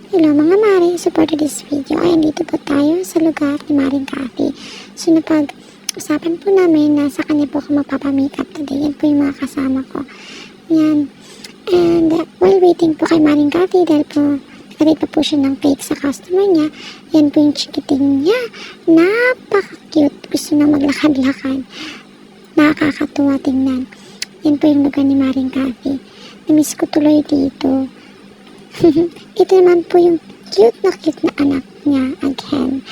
Hello mga Mare, support this video ay andito po tayo sa lugar ni Maring Cathy. So napag-usapan po namin na sa kanya po ako magpapamakeup today. Yan po yung mga kasama ko. Yan. And while waiting po kay Maring Cathy dahil po nag-rate pa po siya ng cake sa customer niya. Yan po yung chikiting niya. Napaka-cute. Gusto na maglakad-lakad. Nakakatuwa tingnan. Yan po yung lugar ni Maring Cathy. Namiss ko tuloy dito. Ito naman po yung cute na anak niya again.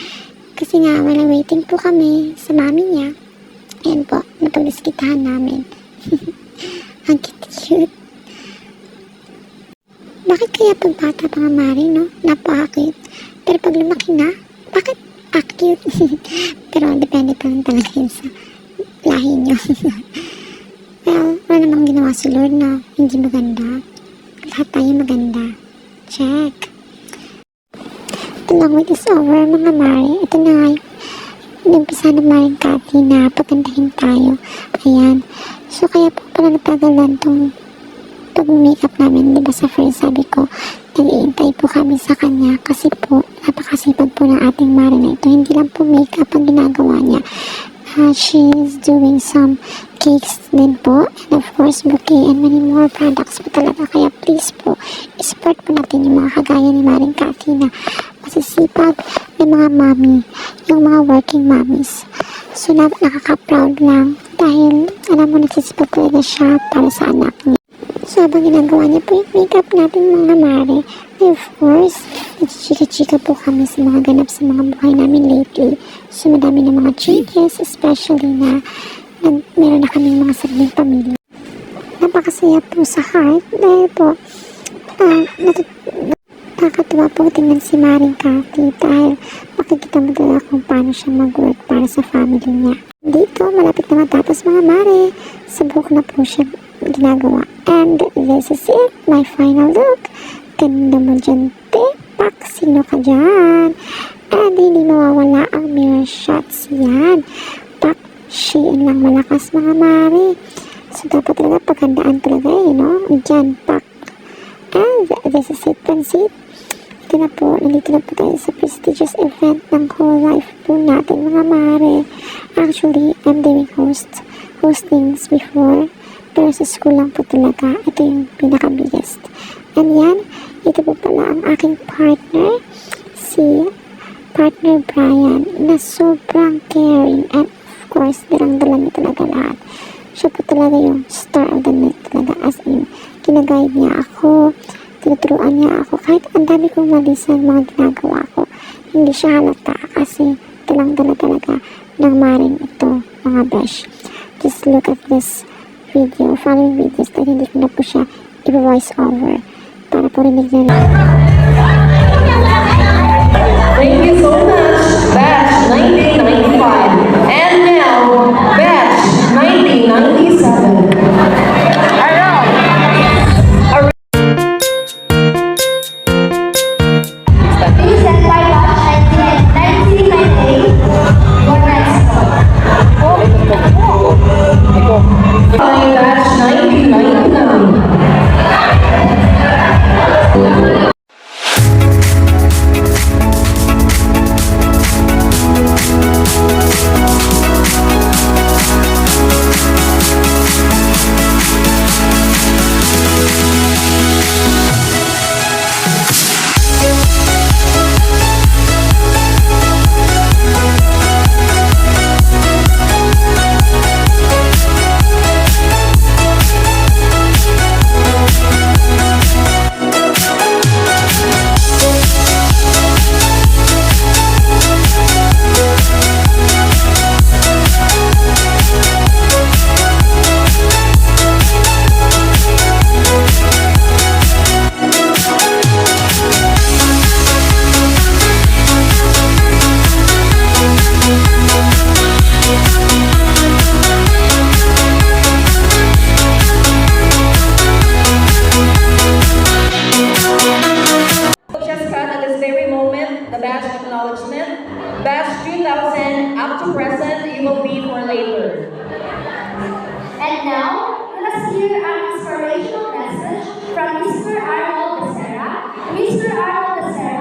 Kasi nga, wala waiting po kami sa mami niya. Ayan po, napagdiskitahan namin. Ang cute. Bakit kaya pag bata mga Mari, no? Napaka-cute. Pero pag lumaki na, bakit cute? Pero depende pa rin talaga yun sa lahi niyo. Well, wala namang ginawa si Lord na hindi maganda. Lahat tayo maganda. Check. The long wait is over, mga Mari. Ito na nga yung umpisa ng Maring Cathy na pagandahin tayo. Ayan. So, kaya po pala natagalan tong pag-makeup namin. Diba sa first sabi ko, nag-iintay po kami sa kanya kasi po, napakasipag po ng ating Mari na ito. Hindi lang po makeup ang ginagawa niya. She's doing some cakes din po, and of course bouquet and many more products po talaga. Kaya please po, support po natin yung mga kagaya ni Maring Cathy na masisipag ng mga mommy, yung mga working mommies. So nakaka-proud lang dahil alam mo nagsisipag talaga siya para sa anak niya. So habang ginagawa niya po yung makeup natin mga Mare, of course, nagchika-chika po kami sa mga ganap sa mga buhay namin lately. So madami na mga changes, especially na meron na kaming mga sariling pamilya. Napakasaya po sa heart dahil po nakakatuwa po tingnan si Maring Cathy dahil makikita mo talaga kung paano siya mag-work para sa family niya. Dito, malapit na matapos mga Mare. Sa buhok na po siya ginagawa. And this is it, my final look. Ganda mo dyan, Tepak. Sino ka dyan? And hindi mawawala ang mirror shots yan. Pak, shiin lang malakas mga Mare. So dapat talaga paghandaan talaga no? Dyan, pak. And this is it, pansit. Ito na po, nandito na po tayo sa prestigious event ng whole life po natin mga Mare. Actually, I'm doing hostings before. Pero sa school lang po talaga, ito yung pinaka-biggest. And yan, ito po pala ang aking partner, si partner Brian, na sobrang caring and of course, dalang-dala niya talaga lahat. Siya po talaga yung star of the night talaga, as in, ginaguide niya ako, tinuturuan niya ako, kahit ang dami kong mali sa mga ginagawa ko, hindi siya halata kasi dalang-dala talaga ng Maring ito, mga besh. Just look at this video, following videos dahil hindi ko na po siya i-voice over para po rinig na lang. Thank you so much, Batch 1995. And now, Batch 1997. Presented by Batch 1998. Your next song. By Batch 1999. Batch 2000 up to present, you will be for later. And now, let us hear an inspirational message from Mr. Arnold Becerra. Mr. Arnold Becerra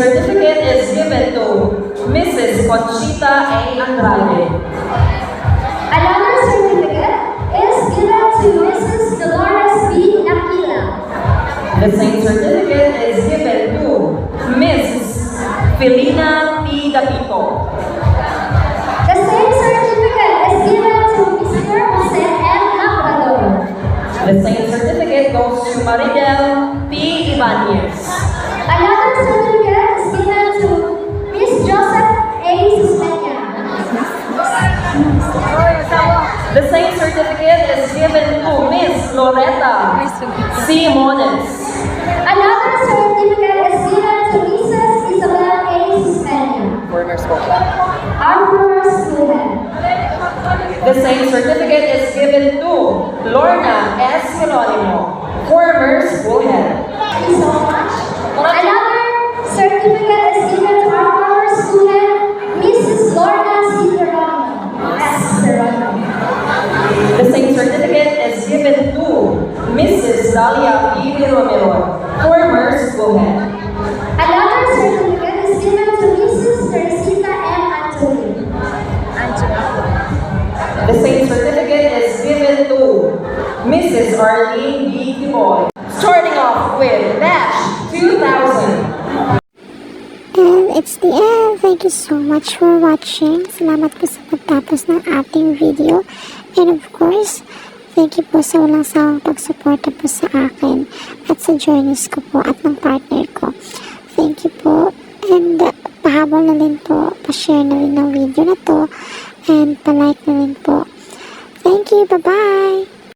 certificate is given to Mrs. Conchita A. Andrade. Another certificate is given to Mrs. Dolores B. Nakila. The same certificate is given to Mrs. Felina P. Dapito. The same certificate is given to Mr. Jose M. Labrador. The same certificate goes to Maridel P. Ibanez. Another certificate is given to Miss Joseph A. Susmenya. The same certificate is given to Miss Loretta C. Mones. Another certificate is given to Mrs. Isabel A. Susmenya. Our former student. The same certificate is given to Lorna S. Geronimo, former school head. Thank you so much. Another certificate is given to our former student, Mrs. Lorna C. Geronimo. S. Geronimo. The same certificate is given to Mrs. Dalia P. Romero, former school head. Another certificate is given to Mrs. Teresita M. Antony. The same certificate is given to Mrs. Arlene B. Tiboy. Starting off with batch 2000. And it's the end. Thank you so much for watching. Salamat po sa pagtapos ng ating video. And of course, thank you po sa walang sawang pagsuporta po sa akin at sa journeys ko po at ng partner ko. Thank you po. And pahabol na rin po, pa-share na rin ng video na to and pa-like na rin po. Thank you. Bye-bye!